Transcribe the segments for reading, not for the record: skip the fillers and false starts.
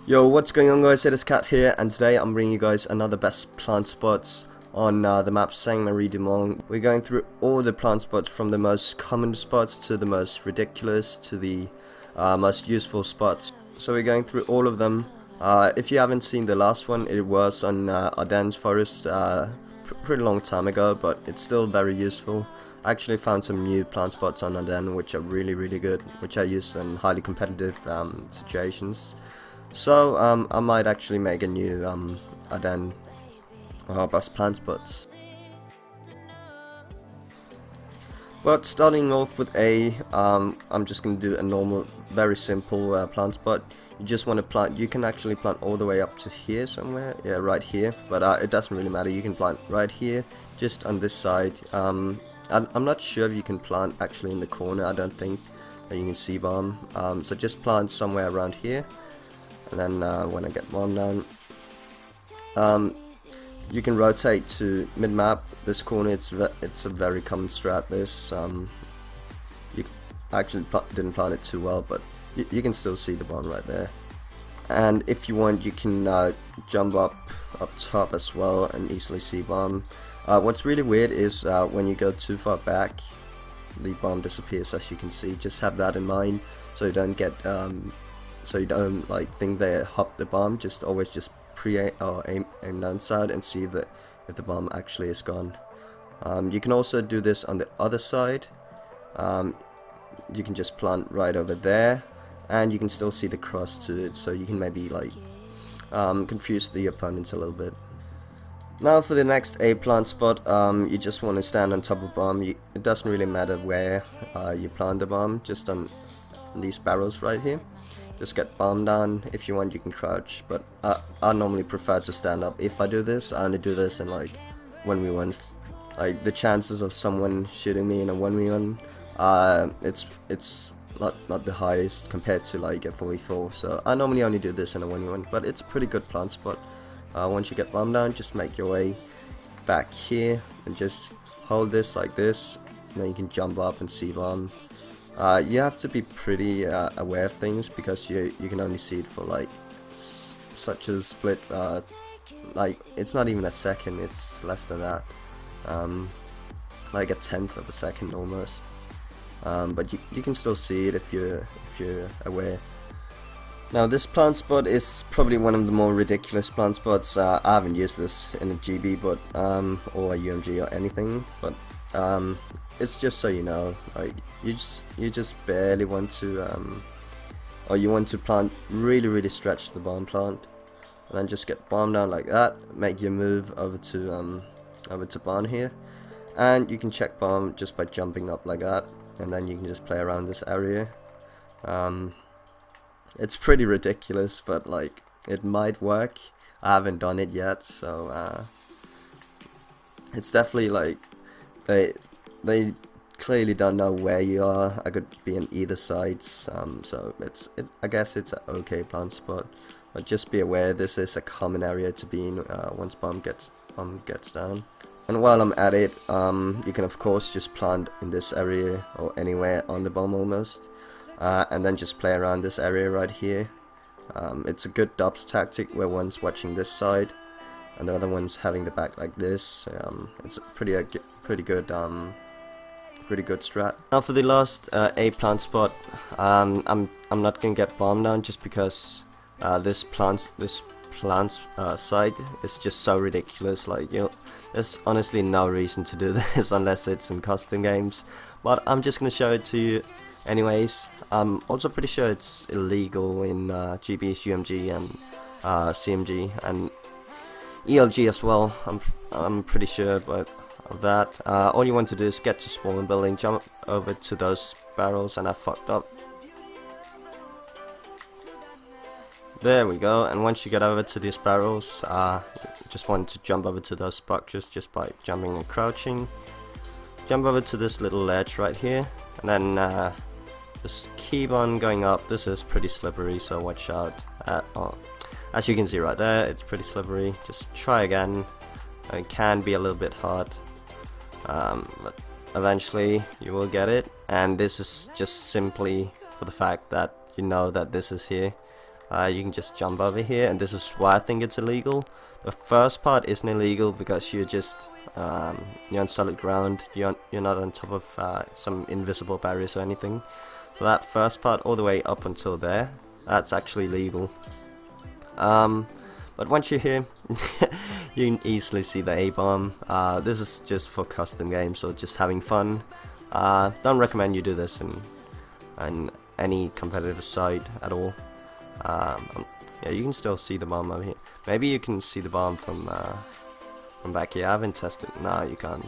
Yo, what's going on guys, it is Cat here, and today I'm bringing you guys another best plant spots on the map Saint-Marie du Mont. We're going through all the plant spots from the most common spots to the most ridiculous to the most useful spots. So we're going through all of them. If you haven't seen the last one, it was on Ardennes Forest pretty long time ago, but it's still very useful. I actually found some new plant spots on Ardennes which are really good, which I use in highly competitive situations. So I might actually make a new Ardennes best plant spots. But starting off with I'm just going to do a normal, very simple plant spot. You just want to plant, you can actually plant all the way up to here somewhere, yeah, right here, but it doesn't really matter, you can plant right here, just on this side. I'm not sure if you can plant actually in the corner, I don't think that you can see bomb, so just plant somewhere around here, and then when I get bomb down, you can rotate to mid-map. This corner, it's a very common strat. This you actually didn't plant it too well, but you can still see the bomb right there. And if you want, you can jump up top as well and easily see bomb. What's really weird is when you go too far back, the bomb disappears, as you can see. Just have that in mind, so you don't get so you don't like think they hop the bomb. Just always just pre-aim or aim downside and see if the bomb actually is gone. You can also do this on the other side. You can just plant right over there, and you can still see the cross to it, so you can maybe like confuse the opponents a little bit. Now for the next A plant spot, you just want to stand on top of bomb. It doesn't really matter where you plant the bomb, just on these barrels right here. Just get bomb down. If you want, you can crouch, but I normally prefer to stand up. If I do this, I only do this in like 1v1s. Like the chances of someone shooting me in a 1v1, it's not the highest compared to like a 4v4. So I normally only do this in a 1v1, but it's a pretty good plant spot. Once you get bomb down, just make your way back here and just hold this like this, and then you can jump up and see bomb. You have to be pretty aware of things, because you can only see it for like such a split, like it's not even a second, it's less than that, like a tenth of a second almost, but you can still see it if you're aware. Now this plant spot is probably one of the more ridiculous plant spots. I haven't used this in a GB but or a UMG or anything, but it's just so you know, like you just barely want to or you want to plant, really stretch the bomb plant, and then just get bomb down like that, make your move over to bomb here, and you can check bomb just by jumping up like that, and then you can just play around this area. It's pretty ridiculous, but like it might work. I haven't done it yet, so it's definitely like they clearly don't know where you are. I could be on either sides, so I guess it's an okay plant spot, but just be aware this is a common area to be in once bomb gets down. And while I'm at it, you can of course just plant in this area or anywhere on the bomb almost, and then just play around this area right here. It's a good dubs tactic where one's watching this side and the other one's having the back like this. It's a pretty good strat. Now for the last A plant spot, I'm not gonna get bomb down just because this plant side is just so ridiculous. Like, you know, there's honestly no reason to do this unless it's in custom games, but I'm just gonna show it to you anyways. I'm also pretty sure it's illegal in GB's UMG and CMG and ELG as well. I'm pretty sure about that. All you want to do is get to spawn building, jump over to those barrels, and I fucked up. There we go. And once you get over to these barrels, just want to jump over to those structures just by jumping and crouching. Jump over to this little ledge right here, and then just keep on going up. This is pretty slippery, so watch out. As you can see right there, it's pretty slippery. Just try again. It can be a little bit hard, but eventually you will get it. And this is just simply for the fact that you know that this is here. you can just jump over here, and this is why I think it's illegal. The first part isn't illegal because you're just you're on solid ground. You're not on top of some invisible barriers or anything. So that first part all the way up until there, that's actually legal. But once you're here, you can easily see the A-bomb. This is just for custom games, so just having fun. Don't recommend you do this in any competitive site at all. Yeah, you can still see the bomb over here. Maybe you can see the bomb from back here. I haven't tested. No, you can't.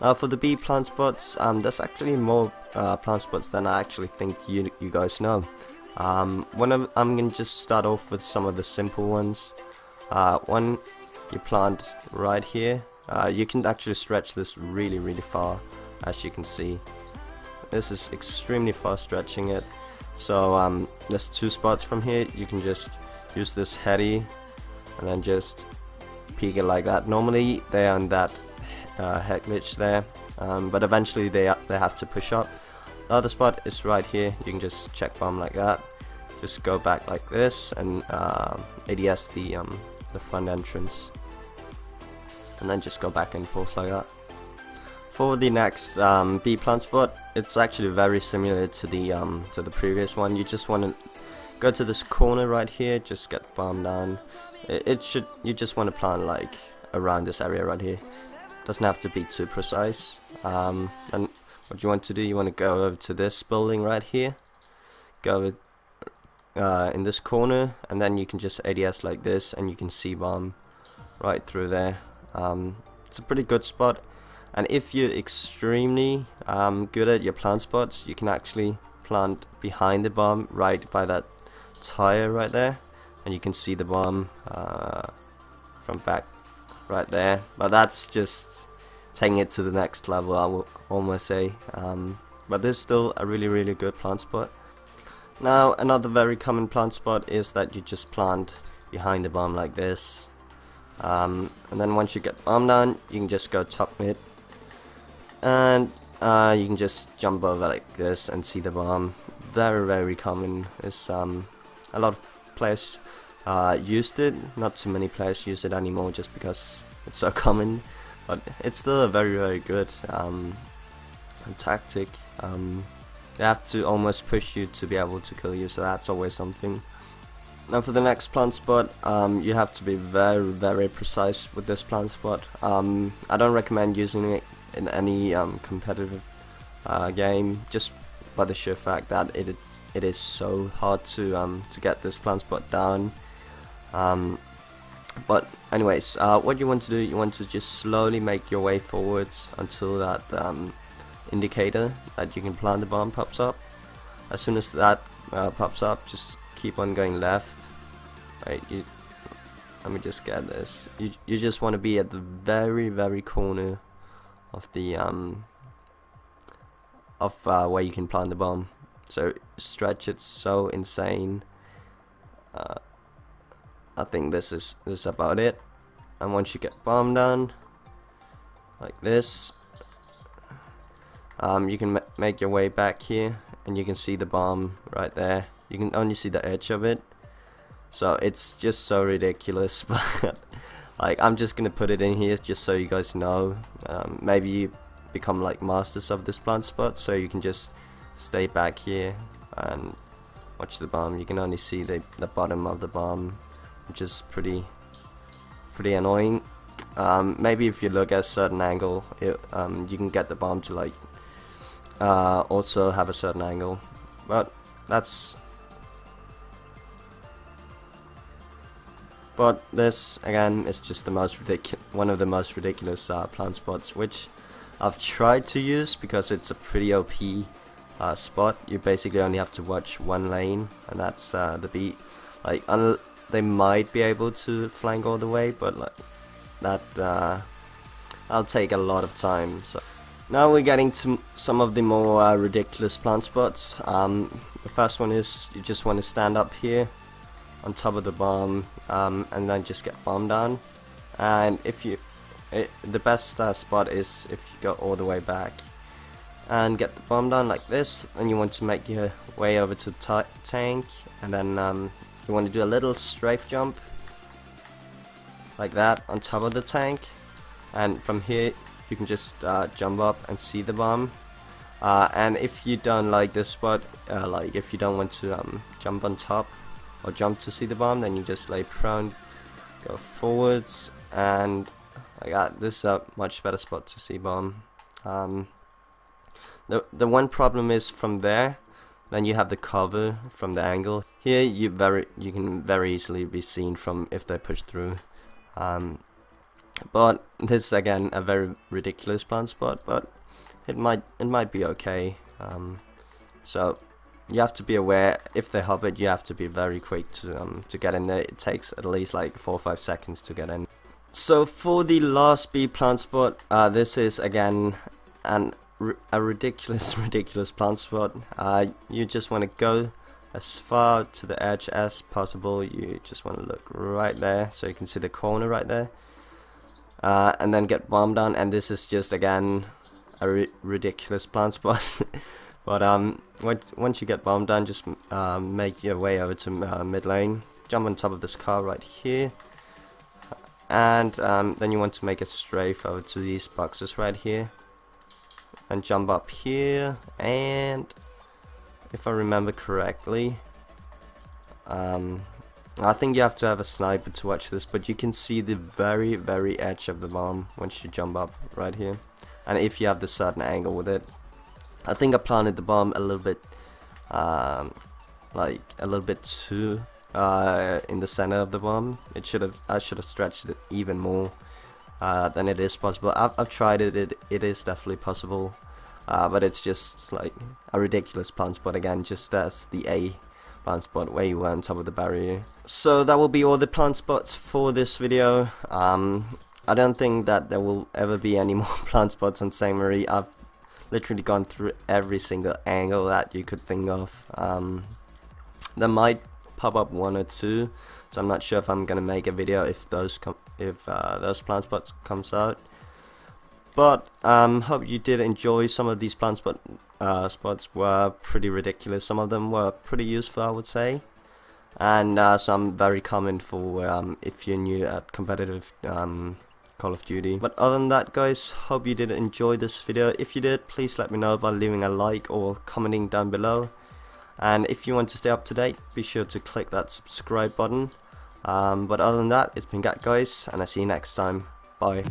Now for the B plant spots, there's actually more plant spots than I actually think you guys know. I'm gonna just start off with some of the simple ones. One, you plant right here. You can actually stretch this really far, as you can see. This is extremely far stretching it. So there's 2 spots from here. You can just use this heady and then just peek it like that. Normally they're on that head glitch there, but eventually they have to push up. The other spot is right here. You can just check bomb like that. Just go back like this and ADS the front entrance, and then just go back and forth like that. For the next B plant spot, it's actually very similar to the previous one. You just want to go to this corner right here, just get bombed down. You just want to plant like around this area right here. Doesn't have to be too precise. And what you want to do, you want to go over to this building right here, go in this corner, and then you can just ADS like this, and you can see bomb right through there. It's a pretty good spot. And if you're extremely good at your plant spots, you can actually plant behind the bomb right by that tire right there, and you can see the bomb from back right there. But that's just taking it to the next level, I will almost say. But this is still a really good plant spot. Now another very common plant spot is that you just plant behind the bomb like this, and then once you get the bomb down, you can just go top mid, and you can just jump over like this and see the bomb. Very common. It's a lot of players used it. Not too many players use it anymore just because it's so common, but it's still a very good tactic. They have to almost push you to be able to kill you, so that's always something. Now for the next plant spot, you have to be very precise with this plant spot. I don't recommend using it in any competitive game, just by the sheer fact that it is so hard to get this plant spot down. But anyways, what you want to do, you want to just slowly make your way forwards until that indicator that you can plant the bomb pops up. As soon as that pops up, just keep on going left. Right, let me just get this. You just want to be at the very corner of the where you can plant the bomb. So stretch it so insane. I think this is about it. And once you get bomb down like this, you can make your way back here, and you can see the bomb right there. You can only see the edge of it, so it's just so ridiculous. But like, I'm just gonna put it in here just so you guys know. Maybe you become like masters of this plant spot, so you can just stay back here and watch the bomb. You can only see the bottom of the bomb, which is pretty annoying. Maybe if you look at a certain angle, you can get the bomb to like also have a certain angle, but this again is just one of the most ridiculous plant spots, which I've tried to use because it's a pretty OP spot. You basically only have to watch one lane, and that's the beat. Like, they might be able to flank all the way, but like that that'll take a lot of time. So now we're getting to some of the more ridiculous plant spots. The first one is you just want to stand up here on top of the bomb, and then just get bombed down. And the best spot is if you go all the way back and get the bomb down like this. Then you want to make your way over to the tank, and then you want to do a little strafe jump like that on top of the tank, and from here you can just jump up and see the bomb. And if you don't like this spot, like if you don't want to jump on top or jump to see the bomb, then you just lay prone, go forwards, and like that. This is a much better spot to see bomb. The one problem is from there, then you have the cover from the angle. Here you can very easily be seen from if they push through. But this is again a very ridiculous plant spot, but it might be okay. So you have to be aware, if they hop it, you have to be very quick to get in there. It takes at least like 4 or 5 seconds to get in. So for the last B plant spot, this is again a ridiculous plant spot. You just want to go as far to the edge as possible. You just want to look right there, so you can see the corner right there, and then get bombed on. And this is just again a ridiculous plant spot. But once you get bombed down, just make your way over to mid lane, jump on top of this car right here, and then you want to make a strafe over to these boxes right here, and jump up here. And if I remember correctly, I think you have to have a sniper to watch this, but you can see the very edge of the bomb once you jump up right here. And if you have the certain angle with it, I think I planted the bomb a little bit, like a little bit too in the center of the bomb. I should have stretched it even more than it is possible. I've tried it. It is definitely possible, but it's just like a ridiculous plant spot again, just as the A plant spot where you were on top of the barrier. So that will be all the plant spots for this video. I don't think that there will ever be any more plant spots on Saint Marie. I've literally gone through every single angle that you could think of. There might pop up 1 or 2, so I'm not sure if I'm gonna make a video if those plant spots comes out. But hope you did enjoy. Some of these plant spots were pretty ridiculous. Some of them were pretty useful, I would say, and some very common for if you're new at competitive Call of Duty. But other than that, guys, hope you did enjoy this video. If you did, please let me know by leaving a like or commenting down below. And if you want to stay up to date, be sure to click that subscribe button. But other than that, it's been Gat, guys, and I see you next time. Bye.